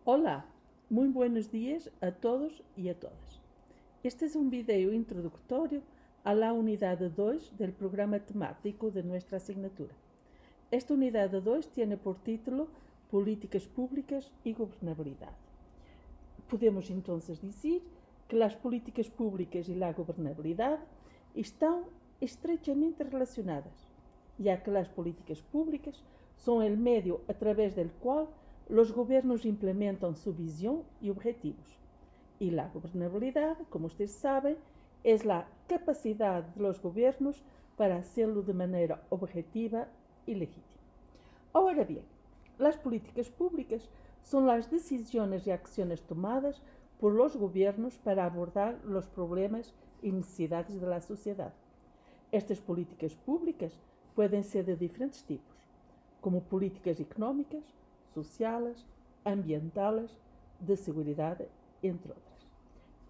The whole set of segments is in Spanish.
Olá, muy buenos días a todos y a todas. Este es un video introductorio a la unidad 2 del programa temático de nuestra asignatura. Esta unidad 2 tiene por título Políticas Públicas y Gobernabilidad. Podemos entonces decir que las políticas públicas y la gobernabilidad están estrechamente relacionadas, ya que las políticas públicas son el medio a través del cual los gobiernos implementan su visión y objetivos. Y la gobernabilidad, como ustedes saben, es la capacidad de los gobiernos para hacerlo de manera objetiva y legítima. Ahora bien, las políticas públicas son las decisiones y acciones tomadas por los gobiernos para abordar los problemas y necesidades de la sociedad. Estas políticas públicas pueden ser de diferentes tipos, como políticas económicas, sociales, ambientales, de seguridad, entre otras.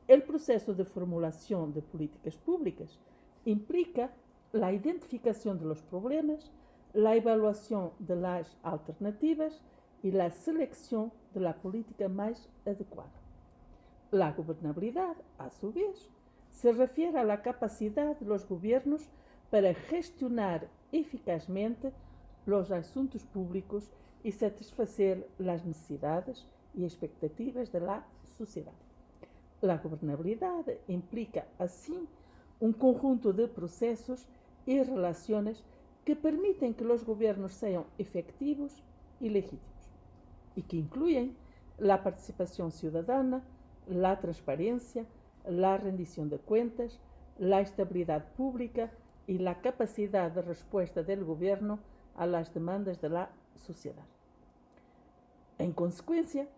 El proceso de formulación de políticas públicas implica la identificación de los problemas, la evaluación de las alternativas y la selección de la política más adecuada. La gobernabilidad, a su vez, se refiere a la capacidad de los gobiernos para gestionar eficazmente los asuntos públicos y satisfacer las necesidades y expectativas de la sociedad. La gobernabilidad implica, así, un conjunto de procesos y relaciones que permiten que los gobiernos sean efectivos y legítimos, y que incluyen la participación ciudadana, la transparencia, la rendición de cuentas, la estabilidad pública y la capacidad de respuesta del gobierno a las demandas de la sociedad. En consecuencia,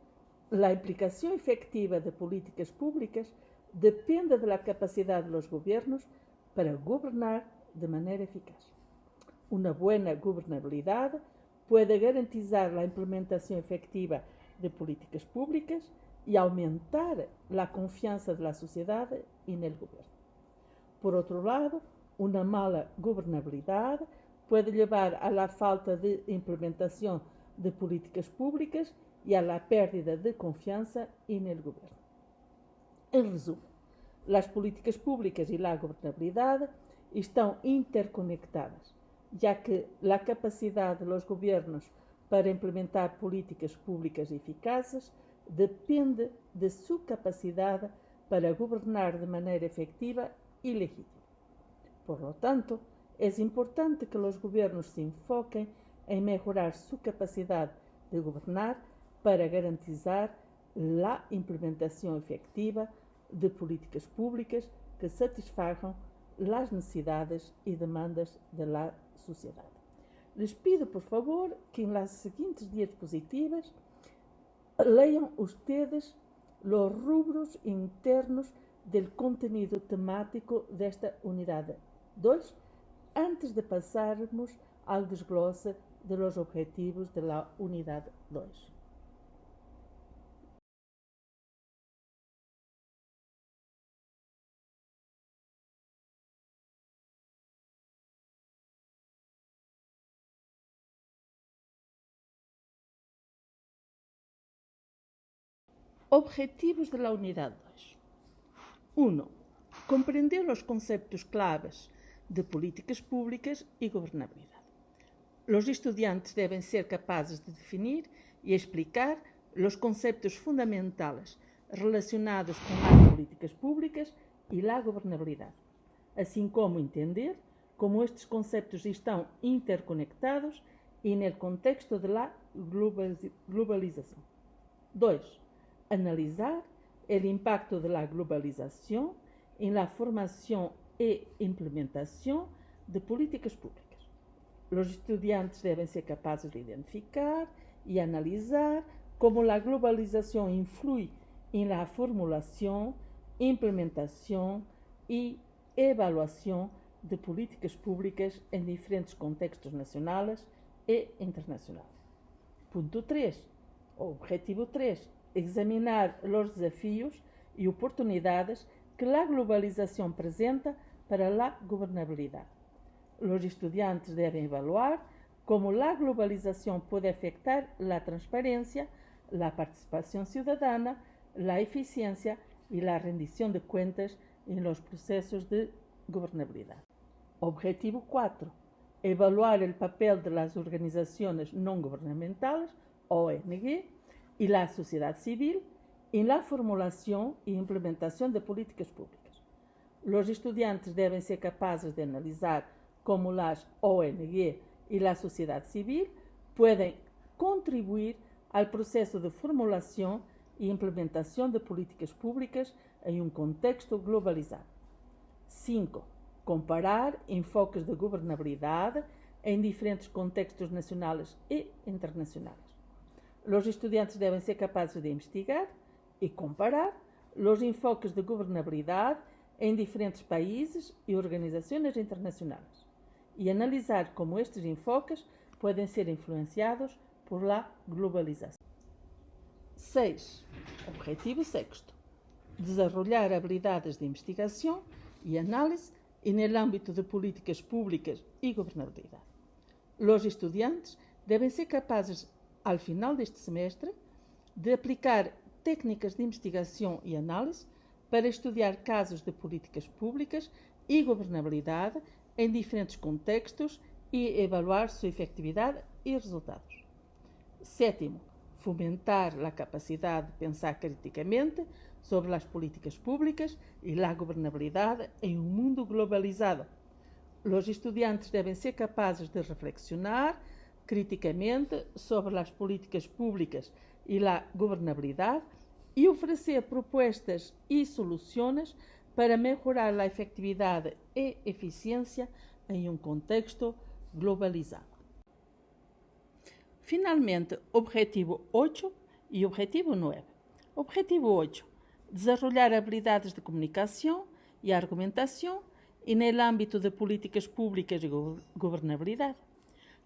la implicación efectiva de políticas públicas depende de la capacidad de los gobiernos para gobernar de manera eficaz. Una buena gobernabilidad puede garantizar la implementación efectiva de políticas públicas y aumentar la confianza de la sociedad en el gobierno. Por otro lado, una mala gobernabilidad puede llevar a la falta de implementación de políticas públicas y a la pérdida de confianza en el gobierno. En resumen, las políticas públicas y la gobernabilidad están interconectadas, ya que la capacidad de los gobiernos para implementar políticas públicas eficaces depende de su capacidad para gobernar de maneira efectiva y legítima. Por lo tanto, es importante que los gobiernos se enfoquen en mejorar su capacidad de gobernar para garantizar la implementación efectiva de políticas públicas que satisfagan las necesidades y demandas de la sociedad. Les pido, por favor, que en las siguientes diapositivas lean ustedes los rubros internos del contenido temático de esta unidad 2, antes de pasarmos al desglose de los objetivos de la unidad 2. Objetivos de la unidad 2. 1. Comprender los conceptos claves de políticas públicas y gobernabilidad. Los estudiantes deben ser capaces de definir y explicar los conceptos fundamentales relacionados con las políticas públicas y la gobernabilidad, así como entender cómo estos conceptos están interconectados en el contexto de la globalización. 2. Analizar el impacto de la globalización en la formación e implementación de políticas públicas. Los estudiantes deben ser capaces de identificar y analizar cómo la globalización influye en la formulación, implementación y evaluación de políticas públicas en diferentes contextos nacionales e internacionales. Punto 3. Objetivo 3. Examinar los desafíos y oportunidades que la globalización presenta para la gobernabilidad. Los estudiantes deben evaluar cómo la globalización puede afectar la transparencia, la participación ciudadana, la eficiencia y la rendición de cuentas en los procesos de gobernabilidad. Objetivo 4. Evaluar el papel de las organizaciones no gubernamentales, ONG, y la sociedad civil en la formulación e implementación de políticas públicas. Los estudiantes deben ser capaces de analizar cómo las ONG y la sociedad civil pueden contribuir al proceso de formulación e implementación de políticas públicas en un contexto globalizado. 5. Comparar enfoques de gobernabilidad en diferentes contextos nacionales e internacionales. Los estudiantes deben ser capaces de investigar y comparar los enfoques de gobernabilidad en diferentes países y organizaciones internacionales y analizar cómo estos enfoques pueden ser influenciados por la globalización. 6. Objetivo 6. Desarrollar habilidades de investigación y análisis en el ámbito de políticas públicas y gobernabilidad. Los estudiantes deben ser capaces, al final de este semestre, de aplicar técnicas de investigação e análise para estudar casos de políticas públicas e governabilidade em diferentes contextos e evaluar sua efetividade e resultados. 7. Fomentar a capacidade de pensar criticamente sobre as políticas públicas e a governabilidade em um mundo globalizado. Os estudantes devem ser capazes de reflexionar criticamente sobre as políticas públicas e a governabilidade e oferecer propostas e soluções para melhorar a efetividade e eficiência em um contexto globalizado. Finalmente, objetivo 8 e objetivo 9. Objetivo 8. Desarrollar habilidades de comunicação e argumentação e no âmbito de políticas públicas e governabilidade.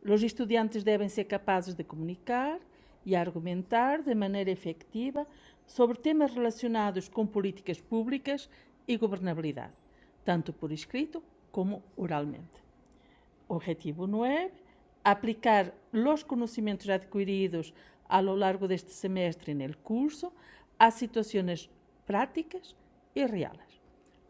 Os estudantes devem ser capazes de comunicar e argumentar de maneira efetiva sobre temas relacionados com políticas públicas e governabilidade, tanto por escrito como oralmente. Objetivo 9. Aplicar os conhecimentos adquiridos a lo largo deste semestre no curso a situações práticas e reais.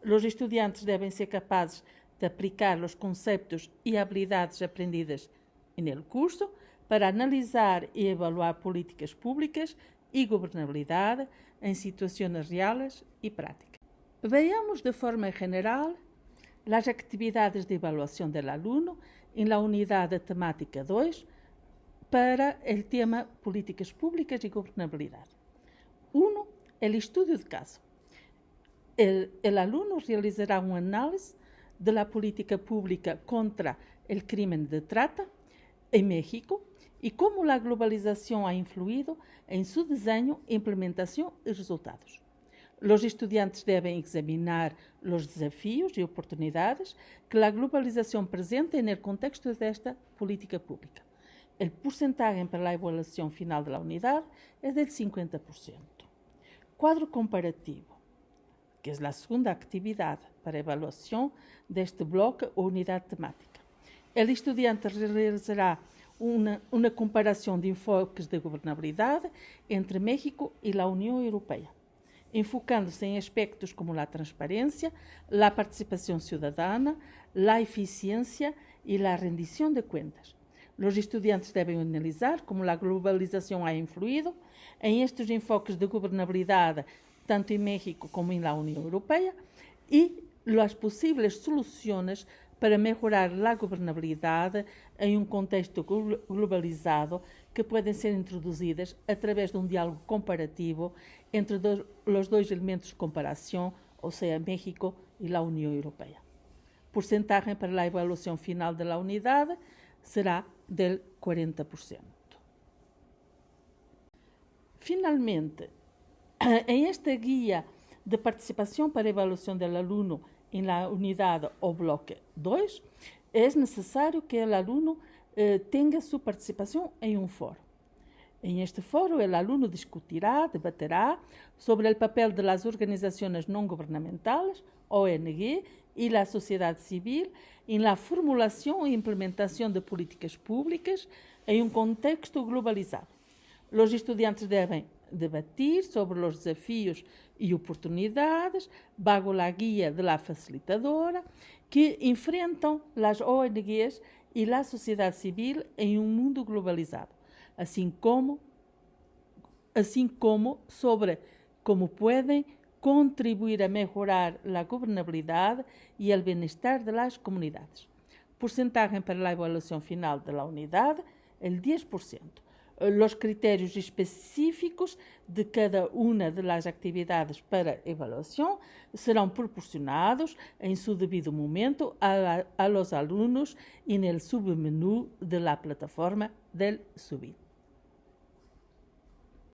Os estudantes devem ser capazes de aplicar os conceitos e habilidades aprendidas no curso para analisar e evaluar políticas públicas e governabilidade em situações reais e práticas. Veamos de forma geral as atividades de avaliação do aluno em la unidade temática 2 para o tema políticas públicas e governabilidade. 1. El estudio de caso. El alumno realizará un análisis de la política pública contra el crimen de trata en México y cómo la globalización ha influido en su diseño, implementación y resultados. Los estudiantes deben examinar los desafíos y oportunidades que la globalización presenta en el contexto de esta política pública. El porcentaje para la evaluación final de la unidad es del 50%. Cuadro comparativo, que es la segunda actividad para evaluación de este bloque o unidad temática. El estudiante realizará una comparación de enfoques de gobernabilidad entre México y la Unión Europea, enfocándose en aspectos como la transparencia, la participación ciudadana, la eficiencia y la rendición de cuentas. Los estudiantes deben analizar cómo la globalización ha influido en estos enfoques de gobernabilidad tanto en México como en la Unión Europea y las posibles soluciones para mejorar la gobernabilidad en un contexto globalizado que pueden ser introducidas a través de un diálogo comparativo entre los dos elementos de comparación, o sea, México y la Unión Europea. Porcentaje para la evaluación final de la unidad será del 40%. Finalmente, en esta guía de participación para evaluación del alumno en la unidad o bloque 2, es necesario que el alumno tenga su participación en un foro. En este foro, el alumno discutirá, debaterá sobre el papel de las organizaciones no gubernamentales, ONG, y la sociedad civil en la formulación e implementación de políticas públicas en un contexto globalizado. Los estudiantes deben debatir sobre los desafíos y oportunidades bajo la guía de la facilitadora que enfrentan las ONGs y la sociedad civil en un mundo globalizado, así como sobre cómo pueden contribuir a mejorar la gobernabilidad y el bienestar de las comunidades. Porcentaje para la evaluación final de la unidad, el 10%. Los criterios específicos de cada una de las actividades para evaluación serán proporcionados en su debido momento a los alumnos en el submenú de la plataforma del Subit.